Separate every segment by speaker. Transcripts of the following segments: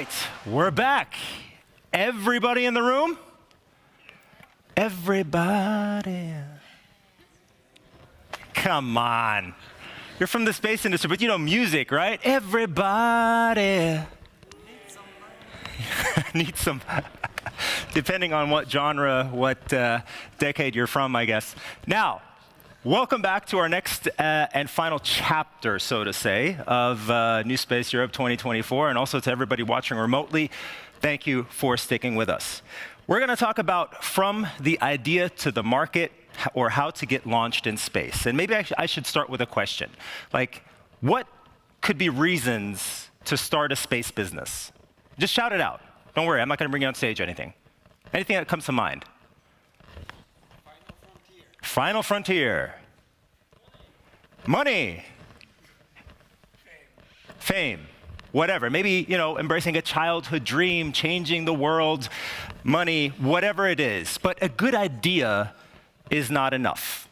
Speaker 1: right, we're back. Everybody in the room? Everybody. Come on. You're from the space industry, but you know music, right? Everybody. Need some. Depending on what genre, what decade you're from, I guess. Now, welcome back to our next and final chapter, so to say, of New Space Europe 2024, and also to everybody watching remotely, thank you for sticking with us. We're going to talk about from the idea to the market, or how to get launched in space. And maybe I should start with a question. Like, what could be reasons to start a space business? Just shout it out. Don't worry, I'm not going to bring you on stage or anything. Anything that comes to mind? Final frontier. Money. Fame. Whatever. Maybe, you know, embracing a childhood dream, changing the world, money, whatever it is. But a good idea is not enough.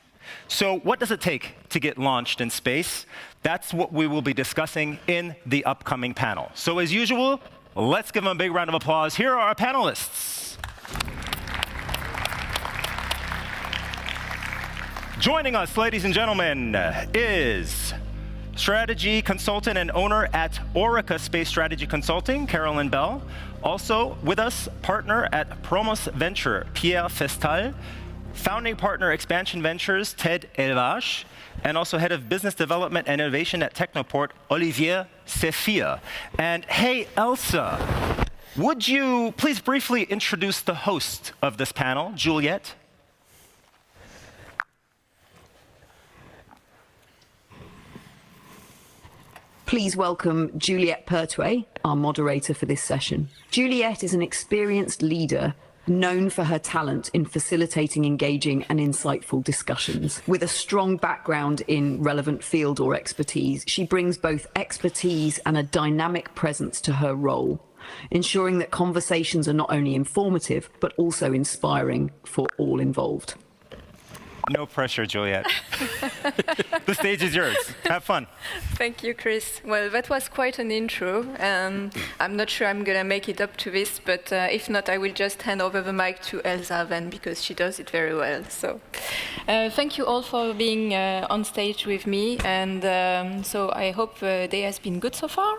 Speaker 1: So what does it take to get launched in space? That's what we will be discussing in the upcoming panel. So as usual, let's give them a big round of applause. Here are our panelists. Joining us, ladies and gentlemen, is strategy consultant and owner at Orica Space Strategy Consulting, Carolyn Belle. Also with us, partner at Promos Venture, Pierre Festal. Founding partner, Expansion Ventures, Ted Elvage, and also head of business development and innovation at Technoport, Olivier ZEPHIR. And hey, Elsa, would you please briefly introduce the host of this panel, Juliette?
Speaker 2: Please welcome Juliette Pertuy, our moderator for this session. Juliette is an experienced leader known for her talent in facilitating engaging and insightful discussions. With a strong background in relevant field or expertise, she brings both expertise and a dynamic presence to her role, ensuring that conversations are not only informative, but also inspiring for all involved.
Speaker 1: No pressure, Juliette. The stage is yours. Have fun.
Speaker 3: Thank you, Chris. Well, that was quite an intro. I'm not sure I'm going to make it up to this, but if not, I will just hand over the mic to Elsa then, because she does it very well. So thank you all for being on stage with me. And so I hope the day has been good so far.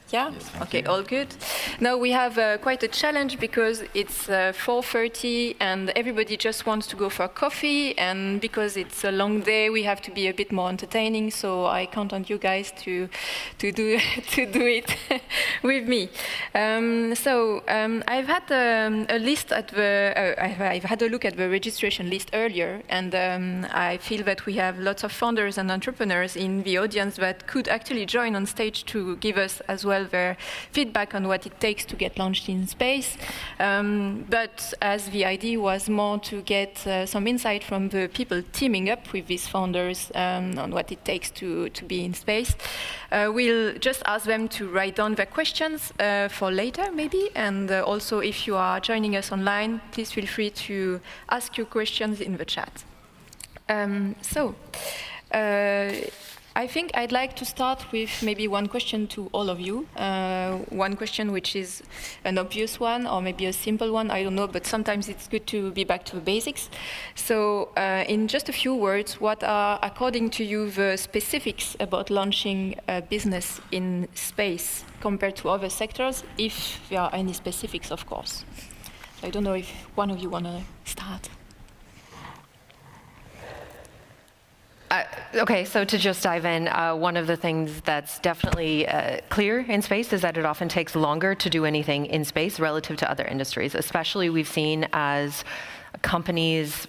Speaker 3: Yeah? Yes, okay, all good. Now we have quite a challenge because it's 4:30 and everybody just wants to go for coffee, and because it's a long day, we have to be a bit more entertaining. So I count on you guys to do it with me. I've had a list at the I've had a look at the registration list earlier, and I feel that we have lots of founders and entrepreneurs in the audience that could actually join on stage to give us as well their feedback on what it takes to get launched in space. But as the idea was more to get some insight from the people teaming up with these founders on what it takes to be in space, we'll just ask them to write down their questions for later, maybe. And also, if you are joining us online, please feel free to ask your questions in the chat. I think I'd like to start with maybe one question to all of you. One question which is an obvious one, or maybe a simple one, I don't know, but sometimes it's good to be back to the basics. So in just a few words, what are, according to you, the specifics about launching a business in space compared to other sectors, if there are any specifics, of course? So I don't know if one of you want to start.
Speaker 4: Okay, so to just dive in, one of the things that's definitely clear in space is that it often takes longer to do anything in space relative to other industries. Especially we've seen as companies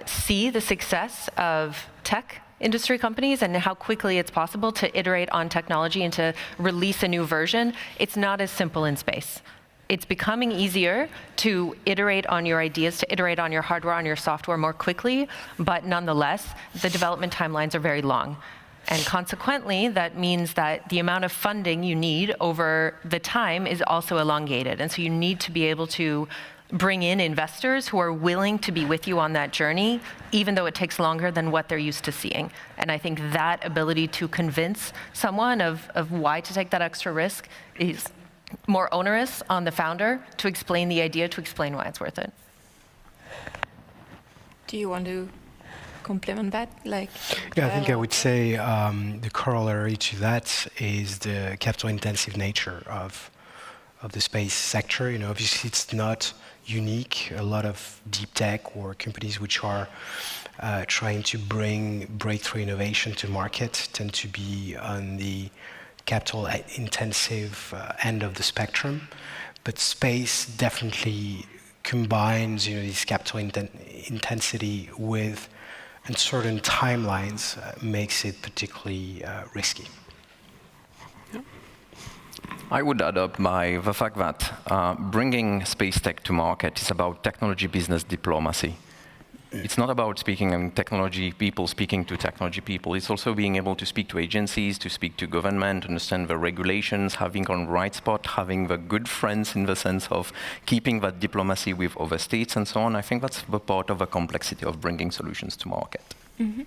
Speaker 4: see the success of tech industry companies and how quickly it's possible to iterate on technology and to release a new version. It's not as simple in space. It's becoming easier to iterate on your ideas, to iterate on your hardware, on your software more quickly, but nonetheless, the development timelines are very long. And consequently, that means that the amount of funding you need over the time is also elongated. And so you need to be able to bring in investors who are willing to be with you on that journey, even though it takes longer than what they're used to seeing. And I think that ability to convince someone of why to take that extra risk is more onerous on the founder to explain the idea, to explain why it's worth it.
Speaker 3: Do you want to complement that?
Speaker 5: Yeah, I think I would say the corollary to that is the capital-intensive nature of the space sector. Obviously it's not unique. A lot of deep tech or companies which are trying to bring breakthrough innovation to market tend to be on the capital-intensive end of the spectrum. But space definitely combines, this capital intensity with uncertain timelines, makes it particularly risky.
Speaker 6: I would add up the fact that bringing space tech to market is about technology business diplomacy. It's not about speaking technology people speaking to technology people. It's also being able to speak to agencies, to speak to government, understand the regulations, having on the right spot, having the good friends in the sense of keeping that diplomacy with other states and so on. I think that's the part of the complexity of bringing solutions to market.
Speaker 3: Mm-hmm.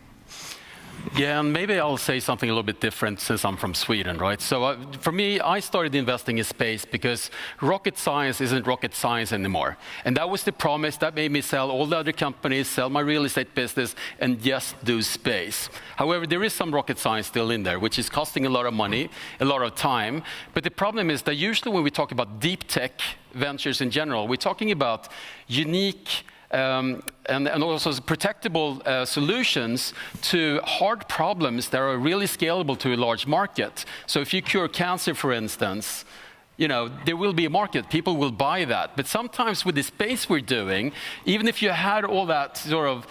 Speaker 7: Yeah, and maybe I'll say something a little bit different since I'm from Sweden, right? So for me, I started investing in space because rocket science isn't rocket science anymore. And that was the promise that made me sell all the other companies, sell my real estate business, and just do space. However, there is some rocket science still in there, which is costing a lot of money, a lot of time. But the problem is that usually when we talk about deep tech ventures in general, we're talking about unique and also protectable solutions to hard problems that are really scalable to a large market. So if you cure cancer, for instance, there will be a market. People will buy that. But sometimes with the space we're doing, even if you had all that sort of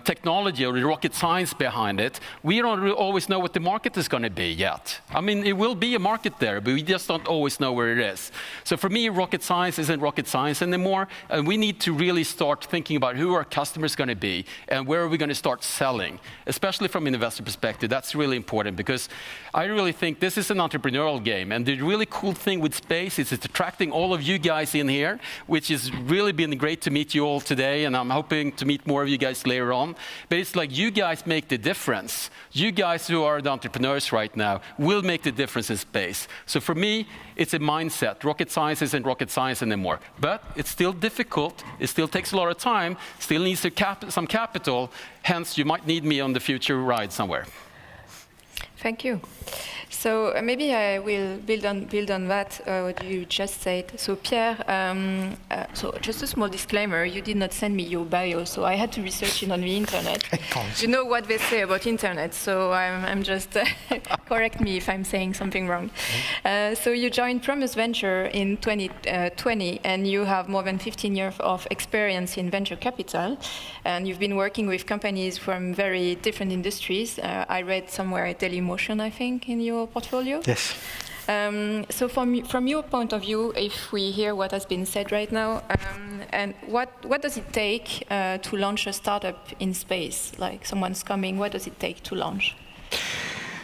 Speaker 7: technology or the rocket science behind it, we don't always know what the market is going to be yet. I mean, it will be a market there, but we just don't always know where it is. So for me, rocket science isn't rocket science anymore, and we need to really start thinking about who our customers going to be and where are we going to start selling, especially from an investor perspective. That's really important because I really think this is an entrepreneurial game, and the really cool thing with space is it's attracting all of you guys in here, which has really been great to meet you all today, and I'm hoping to meet more of you guys later on. But it's like you guys make the difference. You guys who are the entrepreneurs right now will make the difference in space. So for me, it's a mindset. Rocket science isn't rocket science anymore. But it's still difficult. It still takes a lot of time. Still needs some capital. Hence, you might need me on the future ride somewhere.
Speaker 3: Thank you. So maybe I will build on that, what you just said. So Pierre, so just a small disclaimer, you did not send me your bio, so I had to research it on the internet. You know what they say about internet, so I'm just, correct me if I'm saying something wrong. So you joined Promise Venture in 2020, and you have more than 15 years of experience in venture capital, and you've been working with companies from very different industries. I read somewhere Dailymotion, I think, in your portfolio?
Speaker 5: Yes.
Speaker 3: So from your point of view, if we hear what has been said right now, and what does it take to launch a startup in space? Like someone's coming, what does it take to launch?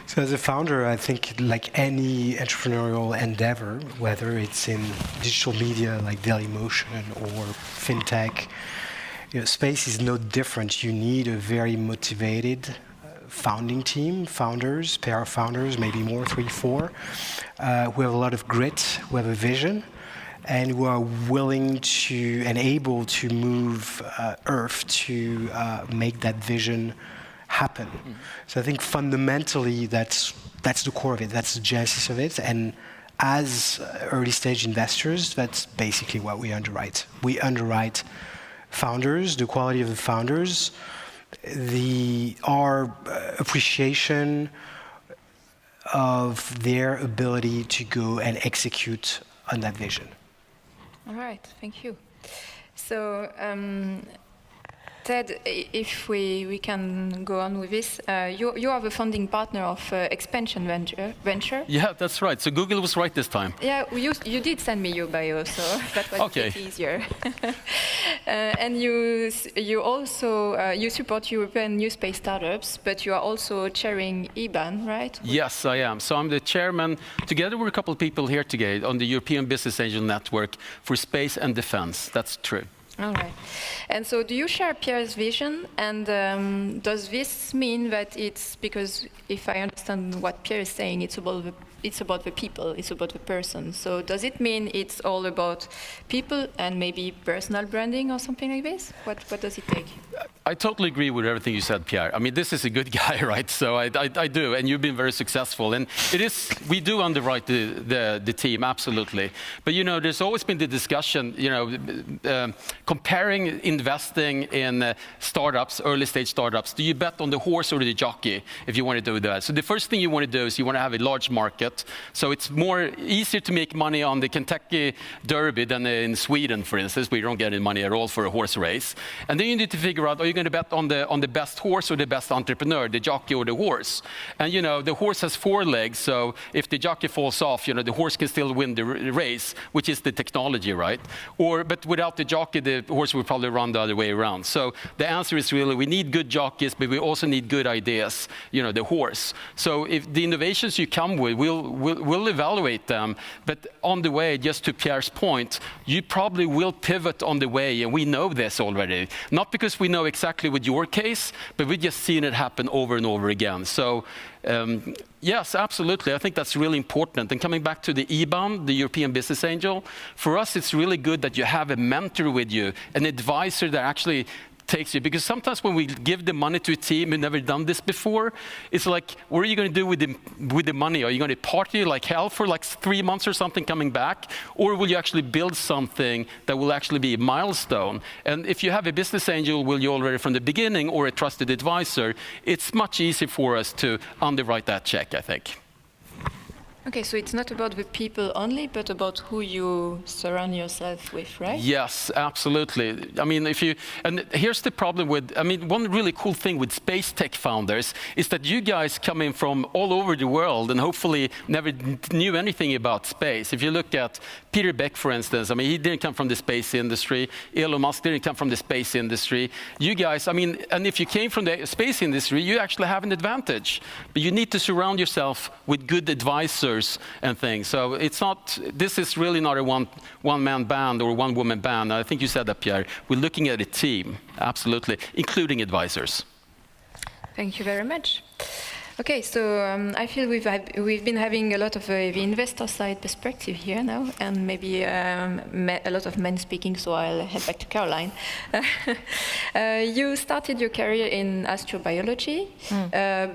Speaker 5: So as a founder, I think like any entrepreneurial endeavor, whether it's in digital media like Dailymotion or fintech, space is no different. You need a very motivated founding team, founders, pair of founders, maybe more, 3, 4, who have a lot of grit, who have a vision, and who are willing to and able to move Earth to make that vision happen. Mm-hmm. So I think fundamentally that's the core of it, that's the genesis of it, and as early stage investors, that's basically what we underwrite. We underwrite founders, the quality of the founders, our appreciation of their ability to go and execute on that vision.
Speaker 3: All right, thank you. So, Ted, if we can go on with this, you are the founding partner of Expansion Venture.
Speaker 7: Yeah, that's right. So Google was right this time.
Speaker 3: Yeah, you did send me your bio, so that was
Speaker 7: okay.
Speaker 3: A bit easier. And you also you support European new space startups, but you are also chairing EBAN, right?
Speaker 7: Yes, I am. So I'm the chairman, together with a couple of people here today, on the European Business Angel Network for Space and Defense. That's true.
Speaker 3: All right. And so do you share Pierre's vision? And does this mean that it's, because if I understand what Pierre is saying, it's about the it's about the people, it's about the person. So does it mean it's all about people and maybe personal branding or something like this? What does it take?
Speaker 7: I totally agree with everything you said, Pierre. I mean, this is a good guy, right? So I do, and you've been very successful. And it is, we do underwrite the team, absolutely. But you know, there's always been the discussion, you know, comparing investing in startups, early stage startups. Do you bet on the horse or the jockey if you want to do that? So the first thing you want to do is you want to have a large market. So it's easier to make money on the Kentucky Derby than in Sweden, for instance, where you don't get any money at all for a horse race. And then you need to figure out, are you going to bet on the best horse or the best entrepreneur, the jockey or the horse? And you know, the horse has 4 legs, so if the jockey falls off, you know, the horse can still win the race, which is the technology, right? But without the jockey, the horse will probably run the other way around. So the answer is really, we need good jockeys, but we also need good ideas, you know, the horse. So if the innovations you come with, we'll evaluate them, but on the way, just to Pierre's point, you probably will pivot on the way, and we know this already. Not because we know exactly with your case, but we've just seen it happen over and over again. So yes, absolutely. I think that's really important. And coming back to the EBAN, the European Business Angel, for us it's really good that you have a mentor with you, an advisor that actually takes you, because sometimes when we give the money to a team who've never done this before, it's like, what are you going to do with the money? Are you going to party like hell for like 3 months or something coming back? Or will you actually build something that will actually be a milestone? And if you have a business angel, will you already from the beginning, or a trusted advisor, it's much easier for us to underwrite that check, I think.
Speaker 3: Okay, so it's not about the people only, but about who you surround yourself with, right?
Speaker 7: Yes, absolutely. I mean, and here's the problem with, I mean, one really cool thing with space tech founders is that you guys come in from all over the world and hopefully never knew anything about space. If you look at Peter Beck, for instance, I mean, he didn't come from the space industry. Elon Musk didn't come from the space industry. You guys, I mean, and if you came from the space industry, you actually have an advantage. But you need to surround yourself with good advisors and things. So it's not, this is really not a one-man band or one-woman band. I think you said that, Pierre. We're looking at a team, absolutely, including advisors.
Speaker 3: Thank you very much. Okay, so I feel we've been having a lot of the investor side perspective here now, and maybe a lot of men speaking, so I'll head back to Caroline. You started your career in astrobiology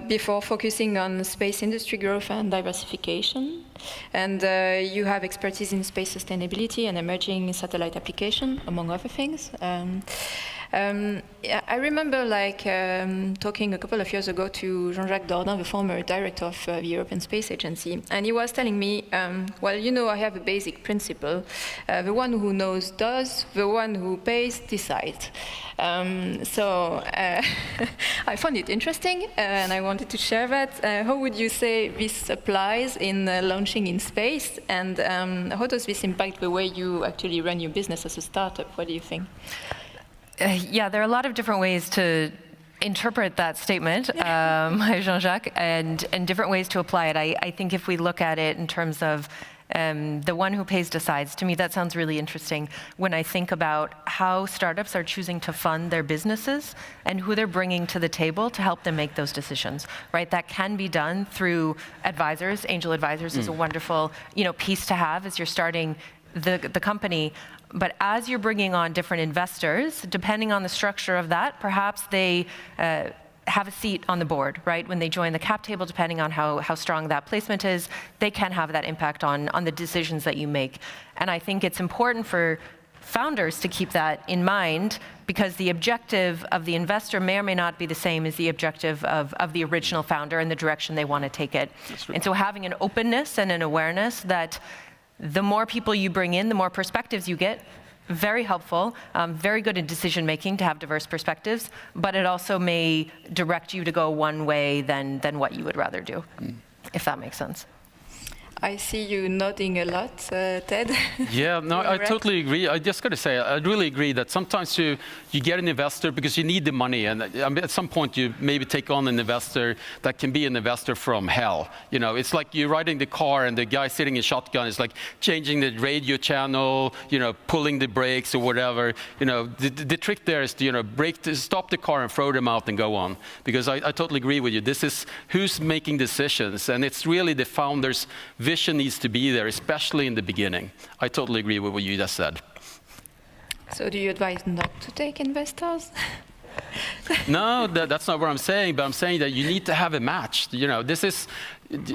Speaker 3: before focusing on space industry growth and diversification. And you have expertise in space sustainability and emerging satellite application, among other things. I remember talking a couple of years ago to Jean-Jacques Dordain, the former director of the European Space Agency, and he was telling me, well, you know, I have a basic principle. The one who knows does, the one who pays decides. So I found it interesting, and I wanted to share that. How would you say this applies in launching in space, and how does this impact the way you actually run your business as a startup? What do you think?
Speaker 4: Yeah, there are a lot of different ways to interpret that statement, Jean-Jacques, and different ways to apply it. I think if we look at it in terms of the one who pays decides, to me that sounds really interesting when I think about how startups are choosing to fund their businesses and who they're bringing to the table to help them make those decisions, right? That can be done through advisors. Angel advisors is a wonderful, piece to have as you're starting the company. But as you're bringing on different investors, depending on the structure of that, perhaps they have a seat on the board, right? When they join the cap table, depending on how strong that placement is, they can have that impact on the decisions that you make. And I think it's important for founders to keep that in mind, because the objective of the investor may or may not be the same as the objective of the original founder and the direction they want to take it. And so having an openness and an awareness that the more people you bring in, the more perspectives you get. Very helpful, very good in decision making to have diverse perspectives, but it also may direct you to go one way than what you would rather do, if that makes sense.
Speaker 3: I see you nodding a lot, Ted.
Speaker 7: Yeah, no, I totally agree. I just got to say, I really agree that sometimes you get an investor because you need the money, and at some point you maybe take on an investor that can be an investor from hell. You know, it's like you're riding the car and the guy sitting in shotgun is like changing the radio channel, you know, pulling the brakes or whatever. You know, the trick there is to, you know, stop the car and throw them out and go on. Because I totally agree with you. This is who's making decisions, and it's really the founder's vision needs to be there, especially in the beginning. I totally agree with what you just said.
Speaker 3: So do you advise not to take investors?
Speaker 7: No, that's not what I'm saying, but I'm saying that you need to have a match. You know, this is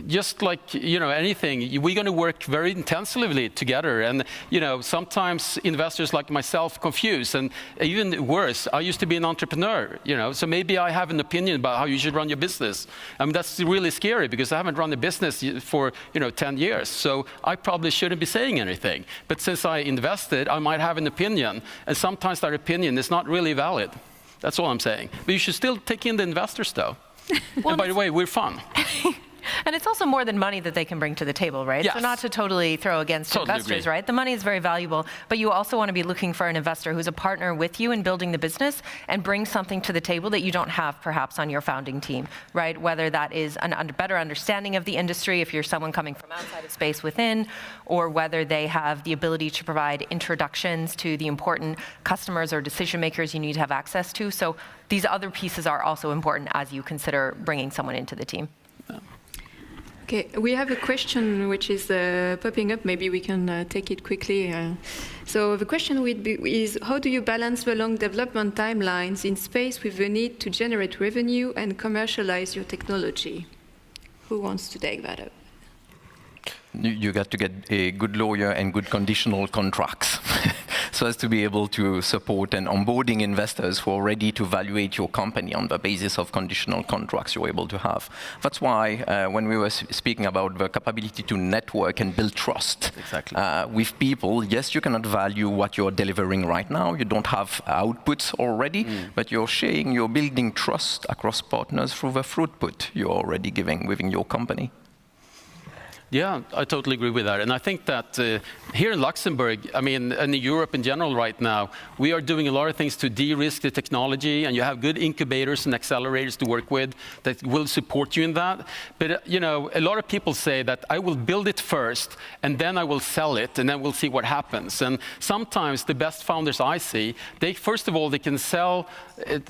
Speaker 7: just like, you know, anything. We're going to work very intensively together, and, you know, sometimes investors like myself confuse, and even worse, I used to be an entrepreneur, you know, so maybe I have an opinion about how you should run your business. I mean, that's really scary because I haven't run a business for, you know, 10 years, so I probably shouldn't be saying anything. But since I invested, I might have an opinion, and sometimes that opinion is not really valid. That's all I'm saying. But you should still take in the investors, though. Well, and by the way, we're fun.
Speaker 4: And it's also more than money that they can bring to the table, right?
Speaker 7: Yes.
Speaker 4: So not to totally throw against investors, right? The money is very valuable, but you also want to be looking for an investor who's a partner with you in building the business and bring something to the table that you don't have perhaps on your founding team, right? Whether that is a better understanding of the industry, if you're someone coming from outside of space within, or whether they have the ability to provide introductions to the important customers or decision makers you need to have access to. So these other pieces are also important as you consider bringing someone into the team.
Speaker 3: Okay, we have a question which is popping up. Maybe we can take it quickly. So the question is, how do you balance the long development timelines in space with the need to generate revenue and commercialize your technology? Who wants to take that up?
Speaker 6: You got to get a good lawyer and good conditional contracts so as to be able to support and onboarding investors who are ready to evaluate your company on the basis of conditional contracts you're able to have. That's why when we were speaking about the capability to network and build trust with people, yes, you cannot value what you're delivering right now. You don't have outputs already, but you're sharing, you're building trust across partners through the throughput you're already giving within your company.
Speaker 7: Yeah, I totally agree with that. And I think that here in Luxembourg, I mean, and in Europe in general right now, we are doing a lot of things to de-risk the technology, and you have good incubators and accelerators to work with that will support you in that. But, you know, a lot of people say that I will build it first, and then I will sell it, and then we'll see what happens. And sometimes the best founders I see, they, first of all, they can sell,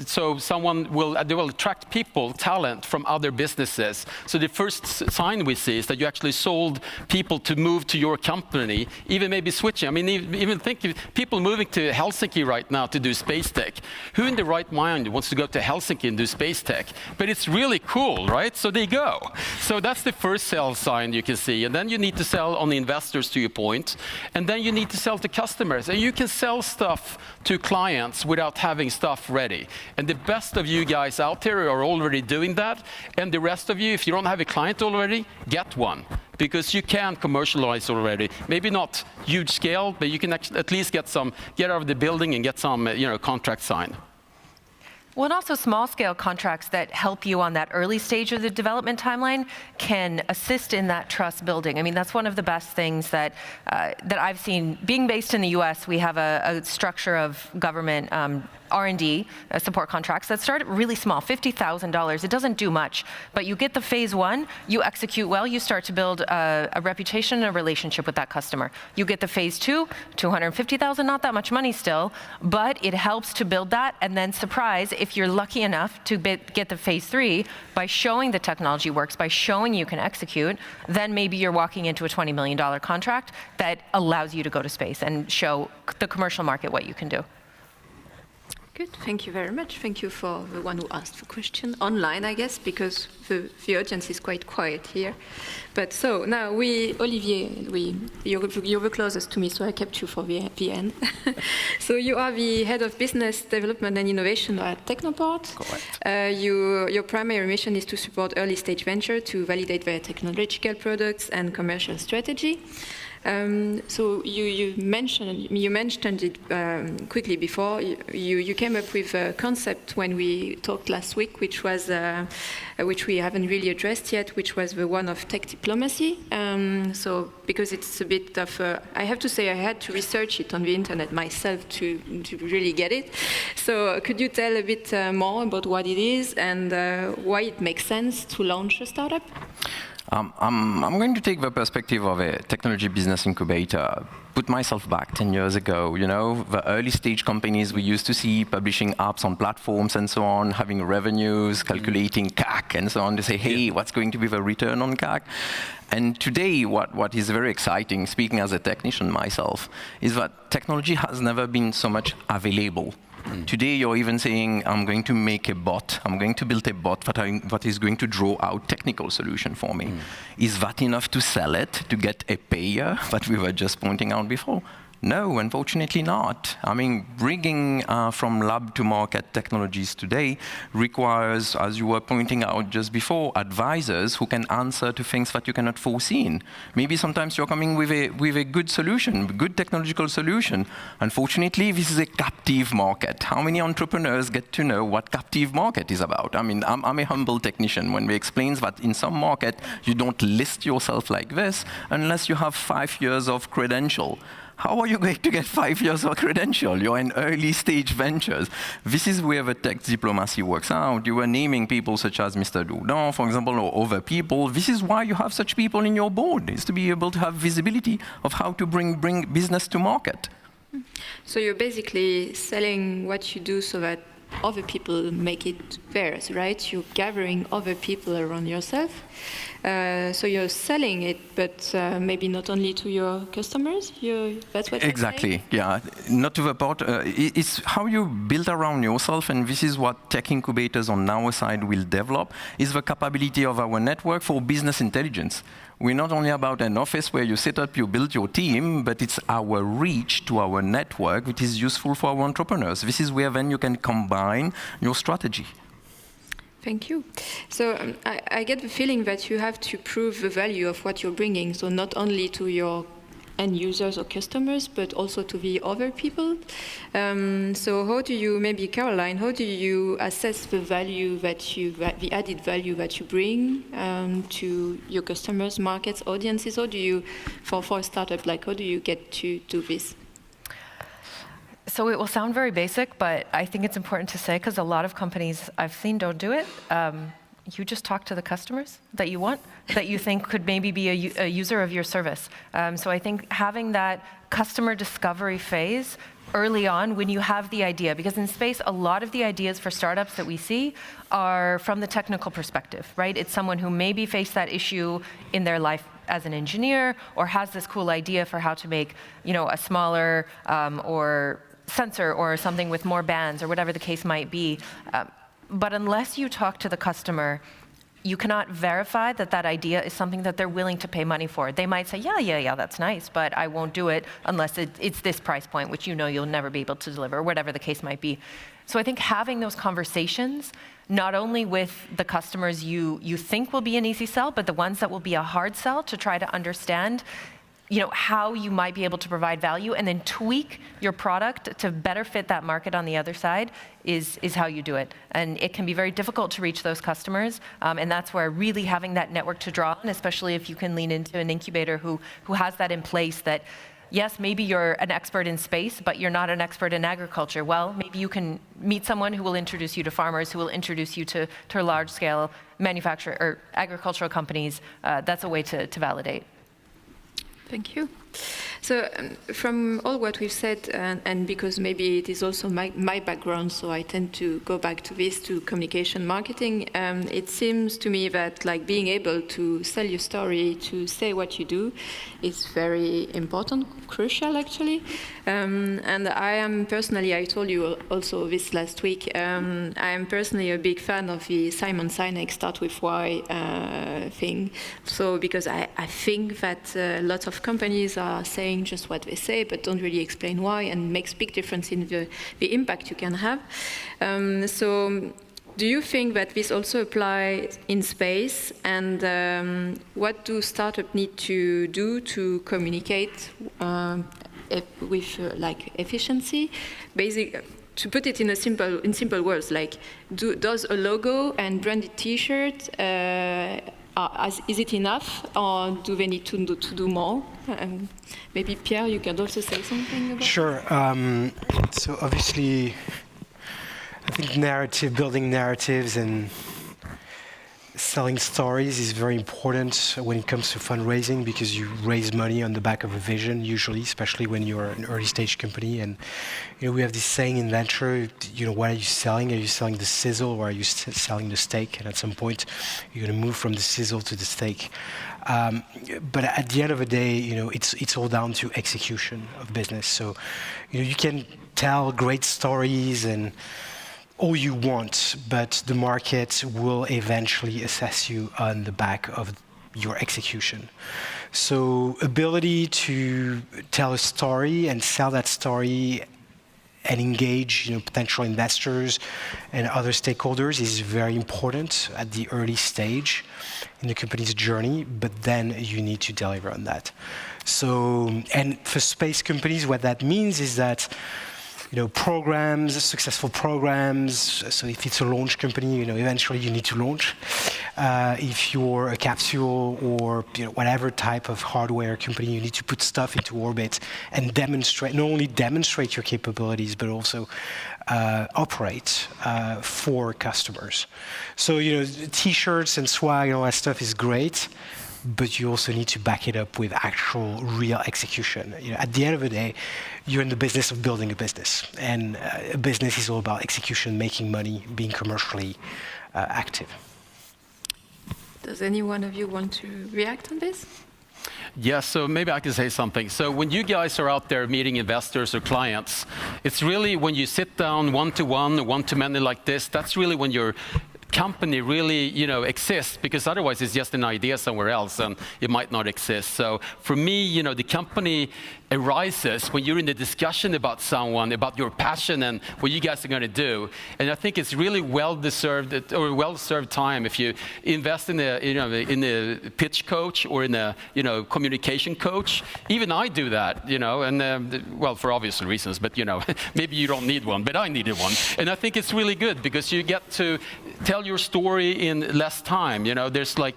Speaker 7: so they will attract people, talent from other businesses. So the first sign we see is that you actually sold people to move to your company, even maybe switching. I mean, even think of people moving to Helsinki right now to do space tech. Who in the right mind wants to go to Helsinki and do space tech? But it's really cool, right? So they go. So that's the first sell sign you can see. And then you need to sell on the investors, to your point. And then you need to sell to customers. And you can sell stuff to clients without having stuff ready. And the best of you guys out there are already doing that. And the rest of you, if you don't have a client already, get one. Because you can commercialize already. Maybe not huge scale, but you can at least get out of the building and get some contract signed.
Speaker 4: Well, and also small-scale contracts that help you on that early stage of the development timeline can assist in that trust building. I mean, that's one of the best things that I've seen. Being based in the U.S., we have a structure of government R&D support contracts that start really small, $50,000. It doesn't do much, but you get the phase one, you execute well, you start to build a reputation and a relationship with that customer. You get the phase two, $250,000, not that much money still, but it helps to build that, and then surprise, if you're lucky enough to get the phase three, by showing the technology works, by showing you can execute, then maybe you're walking into a $20 million contract that allows you to go to space and show the commercial market what you can do.
Speaker 3: Good, thank you very much. Thank you for the one who asked the question online, I guess, because the audience is quite quiet here. But so now Olivier, you're the closest to me, so I kept you for the end. So you are the head of business development and innovation at Technoport.
Speaker 6: Correct.
Speaker 3: Your primary mission is to support early stage venture to validate their technological products and commercial strategy. So you mentioned it quickly before. You came up with a concept when we talked last week, which was which we haven't really addressed yet, which was the one of tech diplomacy. So because it's a bit of I have to say I had to research it on the internet myself to really get it. So could you tell a bit more about what it is and why it makes sense to launch a startup?
Speaker 6: I'm going to take the perspective of a technology business incubator. Put myself back 10 years ago, you know, the early stage companies we used to see publishing apps on platforms and so on, having revenues, calculating CAC and so on, to say, hey, what's going to be the return on CAC? And today, what is very exciting, speaking as a technician myself, is that technology has never been so much available. Today, you're even saying, I'm going to make a bot. I'm going to build a bot that is going to draw out technical solution for me. Is that enough to sell it, to get a payer that we were just pointing out before? No, unfortunately not. I mean, bringing from lab to market technologies today requires, as you were pointing out just before, advisors who can answer to things that you cannot foresee. Maybe sometimes you're coming with a good solution, good technological solution. Unfortunately, this is a captive market. How many entrepreneurs get to know what captive market is about? I mean, I'm a humble technician when we explain that in some market, you don't list yourself like this unless you have 5 years of credential. How are you going to get 5 years of credential? You're in early stage ventures. This is where the tech diplomacy works out. You were naming people such as Mr. Doudon, for example, or other people. This is why you have such people in your board, is to be able to have visibility of how to bring business to market.
Speaker 3: So you're basically selling what you do so that other people make it theirs, right? You're gathering other people around yourself. So you're selling it, but maybe not only to your customers. That's what
Speaker 6: exactly.
Speaker 3: You're
Speaker 6: saying? Yeah, not to the part. It's how you build around yourself, and this is what tech incubators on our side will develop. Is the capability of our network for business intelligence. We're not only about an office where you set up, you build your team, but it's our reach to our network, which is useful for our entrepreneurs. This is where then you can combine your strategy.
Speaker 3: Thank you. So I get the feeling that you have to prove the value of what you're bringing, so not only to your end users or customers, but also to the other people. So how do you, maybe Caroline, how do you assess the value the added value that you bring to your customers, markets, audiences? How do you, for a startup, like how do you get to do this?
Speaker 4: So it will sound very basic, but I think it's important to say, because a lot of companies I've seen don't do it. You just talk to the customers that you want, that you think could maybe be a user of your service. So I think having that customer discovery phase early on when you have the idea, because in space, a lot of the ideas for startups that we see are from the technical perspective, right? It's someone who maybe faced that issue in their life as an engineer, or has this cool idea for how to make, you know, a smaller or sensor or something with more bands or whatever the case might be. But unless you talk to the customer, you cannot verify that that idea is something that they're willing to pay money for. They might say, yeah, that's nice, but I won't do it unless it's this price point, which you know you'll never be able to deliver, or whatever the case might be. So I think having those conversations, not only with the customers you think will be an easy sell, but the ones that will be a hard sell, to try to understand, you know, how you might be able to provide value and then tweak your product to better fit that market on the other side is how you do it. And it can be very difficult to reach those customers. And that's where really having that network to draw on, especially if you can lean into an incubator who has that in place, that yes, maybe you're an expert in space, but you're not an expert in agriculture. Well, maybe you can meet someone who will introduce you to farmers, who will introduce you to large scale manufacturer or agricultural companies. That's a way to validate.
Speaker 3: Thank you. So from all what we've said, and because maybe it is also my background, so I tend to go back to this, to communication marketing, it seems to me that like being able to sell your story, to say what you do, is very important, crucial actually. And I am personally, I told you also this last week, I am personally a big fan of the Simon Sinek Start With Why thing. So because I think that lots of companies are saying just what they say, but don't really explain why, and makes big difference in the impact you can have. So do you think that this also applies in space? And what do startups need to do to communicate with like efficiency? Basically, to put it in simple words, like does a logo and branded T-shirt is it enough, or do they need to do more? Maybe Pierre, you can also say something about.
Speaker 5: Sure. So obviously, I think building narratives and selling stories is very important when it comes to fundraising, because you raise money on the back of a vision usually, especially when you're an early stage company. And we have this saying in venture, what are you selling? Are you selling the sizzle, or are you selling the steak? And at some point you're going to move from the sizzle to the steak. But at the end of the day, it's all down to execution of business. So you can tell great stories and all you want, but the market will eventually assess you on the back of your execution. So ability to tell a story and sell that story and engage potential investors and other stakeholders is very important at the early stage in the company's journey, but then you need to deliver on that. So, and for space companies, what that means is that programs, successful programs. So if it's a launch company, eventually you need to launch. If you're a capsule or whatever type of hardware company, you need to put stuff into orbit and demonstrate, not only demonstrate your capabilities, but also operate for customers. So T-shirts and swag and all that stuff is great, but you also need to back it up with actual real execution. At the end of the day, you're in the business of building a business, and a business is all about execution, making money, being commercially active.
Speaker 3: Does any one of you want to react on this?
Speaker 7: Yeah, so maybe I can say something. So when you guys are out there meeting investors or clients, it's really when you sit down one-to-one or one-to-many like this, that's really when you're company really, exists, because otherwise it's just an idea somewhere else and it might not exist. So for me, the company arises when you're in the discussion about someone, about your passion and what you guys are going to do. And I think it's really well-deserved or well-served time if you invest in a pitch coach or in a communication coach. Even I do that, and well, for obvious reasons, but maybe you don't need one, but I needed one. And I think it's really good because you get to tell your story in less time. There's like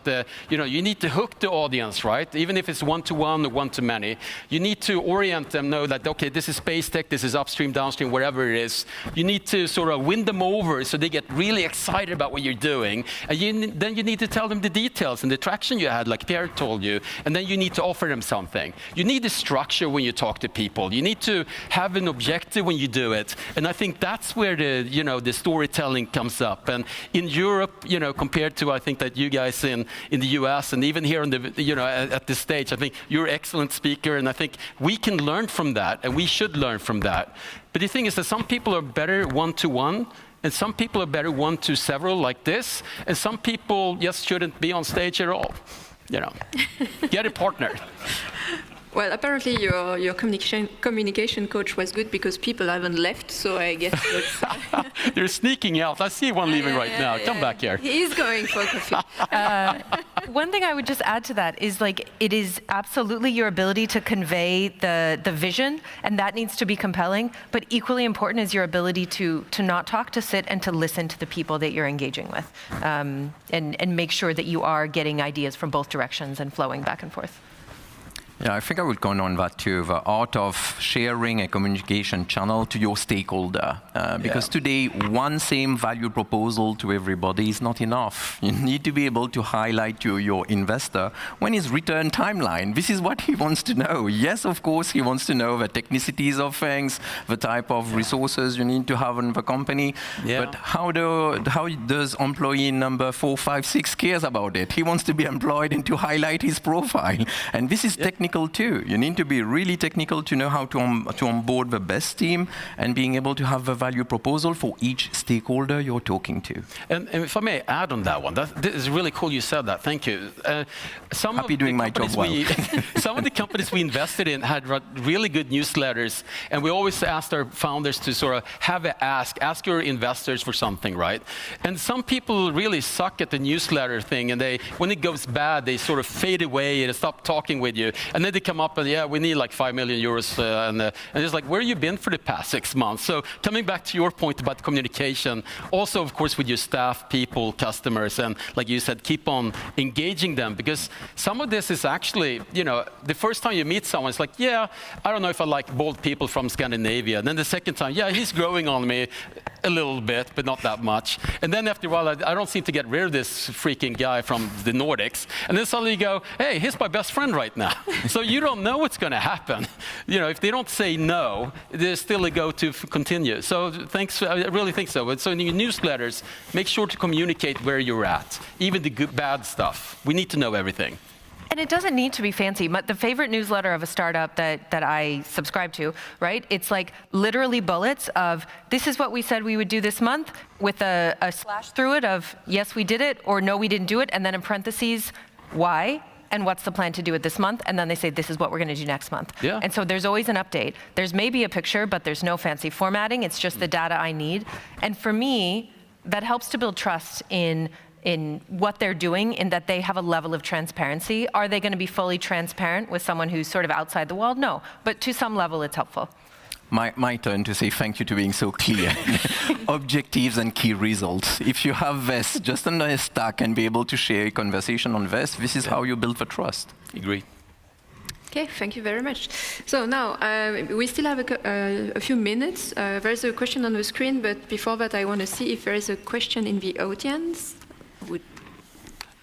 Speaker 7: you need to hook the audience, right? Even if it's one-to-one or one-to-many, you need to orient them, know that, okay, this is space tech, this is upstream, downstream, whatever it is. You need to sort of win them over so they get really excited about what you're doing. And then you need to tell them the details and the traction you had, like Pierre told you. And then you need to offer them something. You need a structure when you talk to people. You need to have an objective when you do it. And I think that's where the storytelling comes up. And in Europe, compared to, I think that you guys in the US and even here on at this stage, I think you're an excellent speaker, and I think we can learn from that, and we should learn from that. But the thing is that some people are better one-to-one, and some people are better one-to-several like this, and some people just shouldn't be on stage at all. Get a partner.
Speaker 3: Well, apparently your communication coach was good because people haven't left, so I guess it's...
Speaker 7: They're sneaking out. I see one leaving right now. Come back here.
Speaker 3: He's going for coffee.
Speaker 4: One thing I would just add to that is it is absolutely your ability to convey the vision, and that needs to be compelling, but equally important is your ability to not talk, to sit and to listen to the people that you're engaging with, and make sure that you are getting ideas from both directions and flowing back and forth.
Speaker 6: Yeah, I think I would go on that too, the art of sharing a communication channel to your stakeholder. Because today, one same value proposal to everybody is not enough. You need to be able to highlight to your investor when his return timeline. This is what he wants to know. Yes, of course, he wants to know the technicities of things, the type of resources you need to have in the company. Yeah. But how does employee number 4, 5, 6 cares about it? He wants to be employed and to highlight his profile. And this is technical technical too. You need to be really technical to know how to onboard the best team and being able to have a value proposal for each stakeholder you're talking to.
Speaker 7: And if I may add on that one, this is really cool you said that. Thank you.
Speaker 6: Happy doing my job well.
Speaker 7: Some of the companies we invested in had really good newsletters, and we always asked our founders to sort of have an ask your investors for something, right? And some people really suck at the newsletter thing, and when it goes bad, they sort of fade away and stop talking with you. And then they come up and, yeah, we need like 5 million euros. And it's like, where have you been for the past 6 months? So coming back to your point about communication, also, of course, with your staff, people, customers, and like you said, keep on engaging them, because some of this is actually, you know, the first time you meet someone, it's like, yeah, I don't know if I like bald people from Scandinavia. And then the second time, yeah, he's growing on me a little bit, but not that much. And then after a while, I don't seem to get rid of this freaking guy from the Nordics. And then suddenly you go, hey, he's my best friend right now. So you don't know what's going to happen. You know, if they don't say no, there's still a go to continue. So thanks, I really think so. So in your newsletters, make sure to communicate where you're at, even the good, bad stuff. We need to know everything.
Speaker 4: And it doesn't need to be fancy. But the favorite newsletter of a startup that I subscribe to, right? It's like literally bullets of, this is what we said we would do this month, with a slash through it of, yes, we did it, or no, we didn't do it, and then in parentheses, why, and what's the plan to do it this month, and then they say, this is what we're going to do next month.
Speaker 7: Yeah.
Speaker 4: And so there's always an update. There's maybe a picture, but there's no fancy formatting. It's just the data I need. And for me, that helps to build trust in what they're doing, in that they have a level of transparency. Are they going to be fully transparent with someone who's sort of outside the world? No, but to some level it's helpful.
Speaker 6: My turn to say thank you to being so clear. Objectives and key results. If you have this just under a stack and be able to share a conversation on this is how you build the trust.
Speaker 7: Agree.
Speaker 3: Okay, thank you very much. So now, we still have a few minutes. There's a question on the screen, but before that I want to see if there is a question in the audience.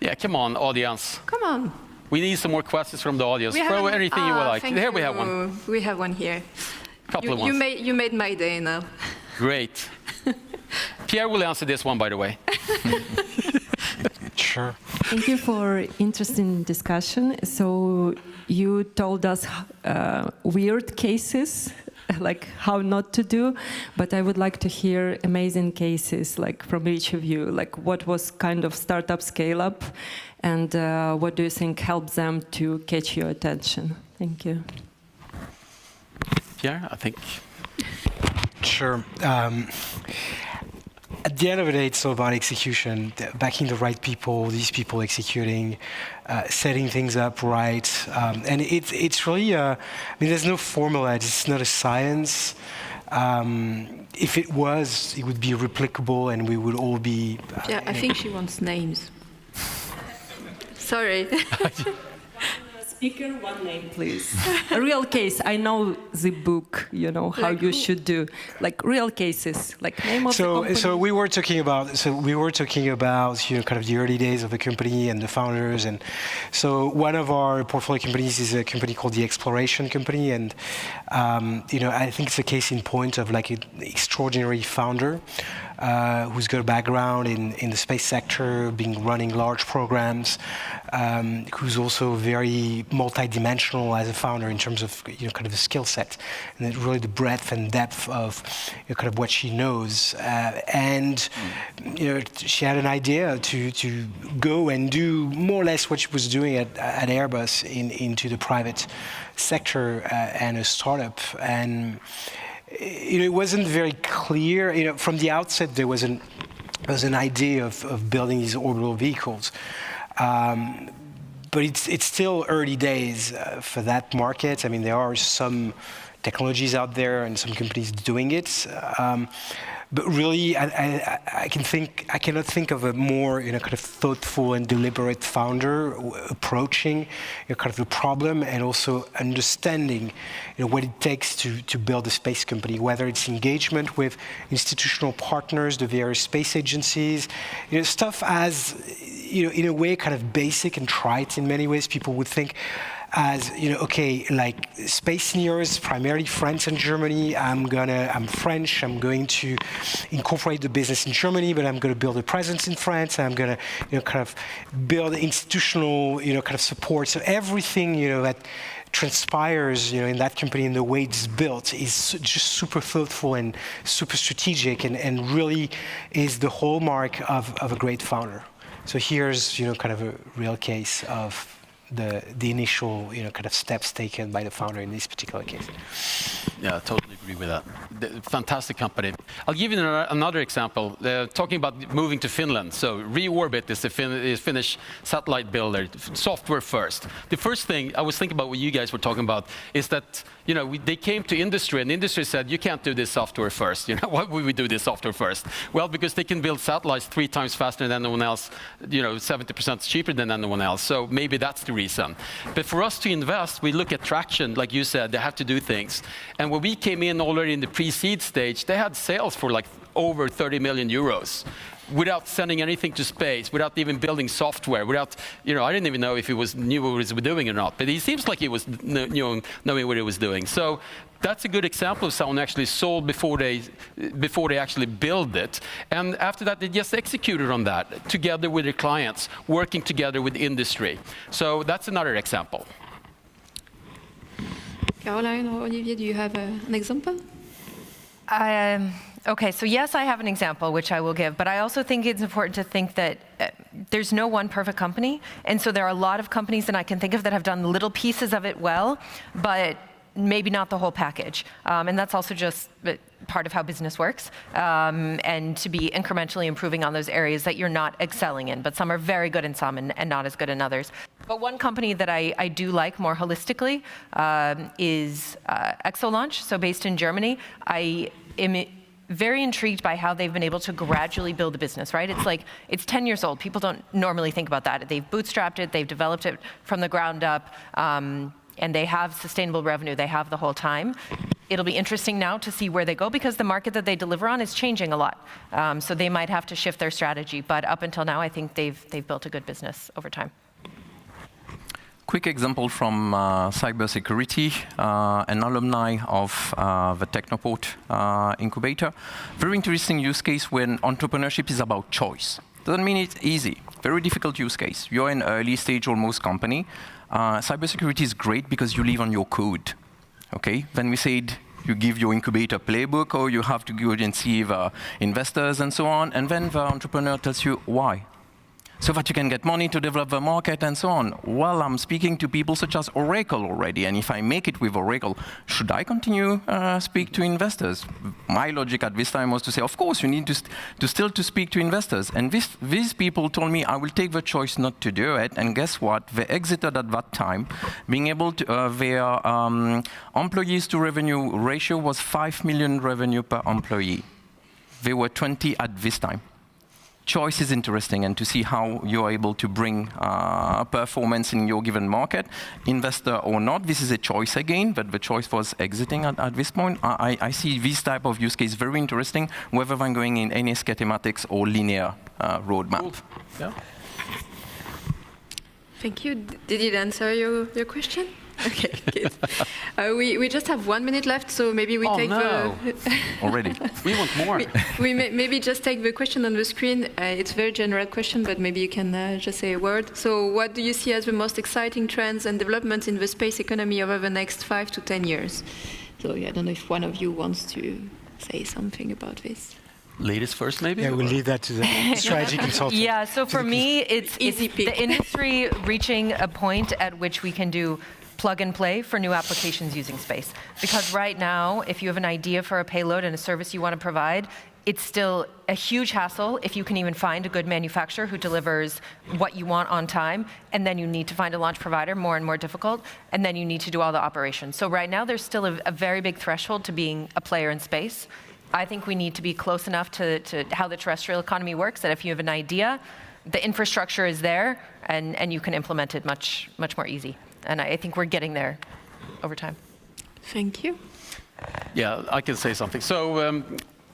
Speaker 7: Yeah, come on, audience.
Speaker 3: Come on.
Speaker 7: We need some more questions from the audience. Throw anything you would like. Here we have one.
Speaker 3: We have one here.
Speaker 7: Couple of ones.
Speaker 3: You made my day now.
Speaker 7: Great. Pierre will answer this one, by the way.
Speaker 5: Sure.
Speaker 8: Thank you for interesting discussion. So you told us weird cases, like how not to do, but I would like to hear amazing cases, like from each of you, like what was kind of startup scale up, and what do you think helps them to catch your attention? Thank you.
Speaker 7: Pierre, I think.
Speaker 5: Sure. At the end of the day, it's all about execution, backing the right people, these people executing, setting things up right. And it's really, I mean, there's no formula, it's not a science. If it was, it would be replicable and we would all be...
Speaker 3: yeah, I think she wants names. Sorry.
Speaker 8: Speaker, one name, please. A real case. I know the book, you know, how you should do. Like real cases, like name of the company.
Speaker 5: So we were talking about, you know, kind of the early days of the company and the founders. And so one of our portfolio companies is a company called the Exploration Company. And, you know, I think it's a case in point of like an extraordinary founder who's got a background in the space sector, running large programs, who's also very multi-dimensional as a founder in terms of, you know, kind of a skill set, and really the breadth and depth of, you know, kind of what she knows. And you know, she had an idea to go and do more or less what she was doing at Airbus into the private sector and a startup. And you know, it wasn't very clear. You know, from the outset, there was an idea of building these orbital vehicles. But it's still early days for that market. I mean, there are some technologies out there and some companies doing it. But really, I cannot think of a more, you know, kind of thoughtful and deliberate founder approaching, you know, kind of the problem and also understanding, you know, what it takes to build a space company, whether it's engagement with institutional partners, the various space agencies, you know, stuff as, you know, in a way kind of basic and trite in many ways. People would think as, you know, okay, like space seniors, primarily France and Germany, I'm French, I'm going to incorporate the business in Germany, but I'm going to build a presence in France, and I'm going to, you know, kind of build institutional, you know, kind of support. So everything, you know, transpires, in that company and the way it's built is just super thoughtful and super strategic, and really is the hallmark of a great founder. So here's, kind of a real case of the initial, kind of steps taken by the founder in this particular case.
Speaker 7: Yeah, I totally agree with that. Fantastic company. I'll give you another example. Talking about moving to Finland. So Reorbit is the Finnish satellite builder, software first. The first thing I was thinking about what you guys were talking about is that, they came to industry, and industry said, you can't do this software first. Why would we do this software first? Well, because they can build satellites 3 times faster than anyone else, 70% cheaper than anyone else. So maybe that's the reason. But for us to invest, we look at traction, like you said, they have to do things. And when we came in already in the pre-seed stage, they had sales for like over 30 million euros. Without sending anything to space, without even building software, without, I didn't even know if he knew what he was doing or not. But he seems like he was knowing what he was doing. So that's a good example of someone actually sold before they actually build it. And after that, they just executed on that together with their clients, working together with industry. So that's another example.
Speaker 3: Caroline or Olivier, do you have an example?
Speaker 4: Okay, so yes, I have an example, which I will give, but I also think it's important to think that there's no one perfect company, and so there are a lot of companies that I can think of that have done little pieces of it well, but maybe not the whole package. And that's also just part of how business works, and to be incrementally improving on those areas that you're not excelling in, but some are very good in some and not as good in others. But one company that I do like more holistically is Exolaunch, so based in Germany. I am very intrigued by how they've been able to gradually build a business, right? It's 10 years old. People don't normally think about that. They've bootstrapped it, they've developed it from the ground up, and they have sustainable revenue. They have the whole time. It'll be interesting now to see where they go, because the market that they deliver on is changing a lot. So they might have to shift their strategy. But up until now, I think they've built a good business over time.
Speaker 6: Quick example from cybersecurity, an alumni of the Technoport incubator. Very interesting use case when entrepreneurship is about choice. Doesn't mean it's easy. Very difficult use case. You're an early stage almost company. Cybersecurity is great because you live on your code. Okay? Then we said you give your incubator playbook, or you have to go and see the investors and so on, and then the entrepreneur tells you why. So that you can get money to develop the market and so on. Well, I'm speaking to people such as Oracle already, and if I make it with Oracle, should I continue speak to investors? My logic at this time was to say, of course, you need to still speak to investors. And these people told me, I will take the choice not to do it. And guess what? They exited at that time, being able to, their employees to revenue ratio was 5 million revenue per employee. They were 20 at this time. Choice is interesting, and to see how you're able to bring performance in your given market, investor or not. This is a choice again, but the choice was exiting at this point. I see this type of use case very interesting, whether I'm going in any schematics or linear roadmap.
Speaker 7: Cool. Yeah.
Speaker 3: Thank you. Did it answer your question? Okay, good. We just have 1 minute left, so maybe we take the...
Speaker 6: Already.
Speaker 7: We want more.
Speaker 3: we maybe just take the question on the screen. It's a very general question, but maybe you can just say a word. So what do you see as the most exciting trends and developments in the space economy over the next 5 to 10 years? So I don't know if one of you wants to say something about this.
Speaker 7: Ladies first, maybe?
Speaker 5: Yeah, we'll leave that to the strategy consultant.
Speaker 4: Yeah, so for me, it's the industry reaching a point at which we can do plug and play for new applications using space. Because right now, if you have an idea for a payload and a service you want to provide, it's still a huge hassle if you can even find a good manufacturer who delivers what you want on time, and then you need to find a launch provider, more and more difficult, and then you need to do all the operations. So right now, there's still a very big threshold to being a player in space. I think we need to be close enough to how the terrestrial economy works that if you have an idea, the infrastructure is there, and you can implement it much more easy. And I think we're getting there over time.
Speaker 3: Thank you.
Speaker 7: Yeah, I can say something. So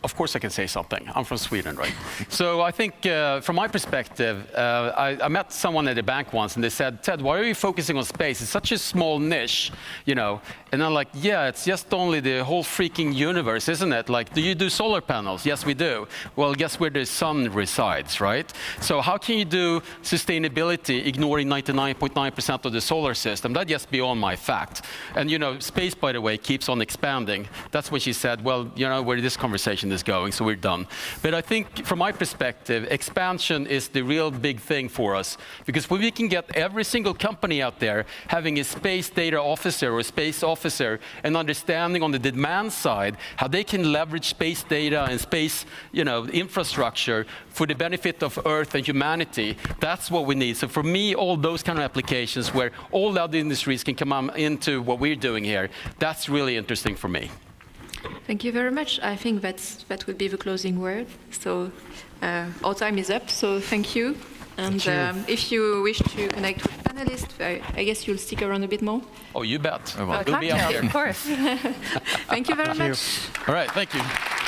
Speaker 7: of course I can say something. I'm from Sweden, right? So I think from my perspective, I met someone at a bank once and they said, Ted, why are you focusing on space? It's such a small niche, you know. And I'm like, yeah, it's just only the whole freaking universe, isn't it? Like, do you do solar panels? Yes, we do. Well, guess where the sun resides, right? So how can you do sustainability ignoring 99.9% of the solar system? That's just beyond my fact. And you know, space, by the way, keeps on expanding. That's when she said, well, you know, where this conversation is going, so we're done. But I think from my perspective, expansion is the real big thing for us. Because when we can get every single company out there having a space data officer or a space officer and understanding on the demand side how they can leverage space data and space, you know, infrastructure for the benefit of Earth and humanity, that's what we need. So for me, all those kind of applications where all the other industries can come into what we're doing here, that's really interesting for me.
Speaker 3: Thank you very much. I think that would be the closing word. So our time is up, so thank you. And if you wish to connect with panelists, I guess you'll stick around a bit more.
Speaker 7: Oh, you bet.
Speaker 6: Oh, well.
Speaker 7: We'll be up here.
Speaker 4: Of course.
Speaker 3: Thank you very much.
Speaker 7: All right, thank you.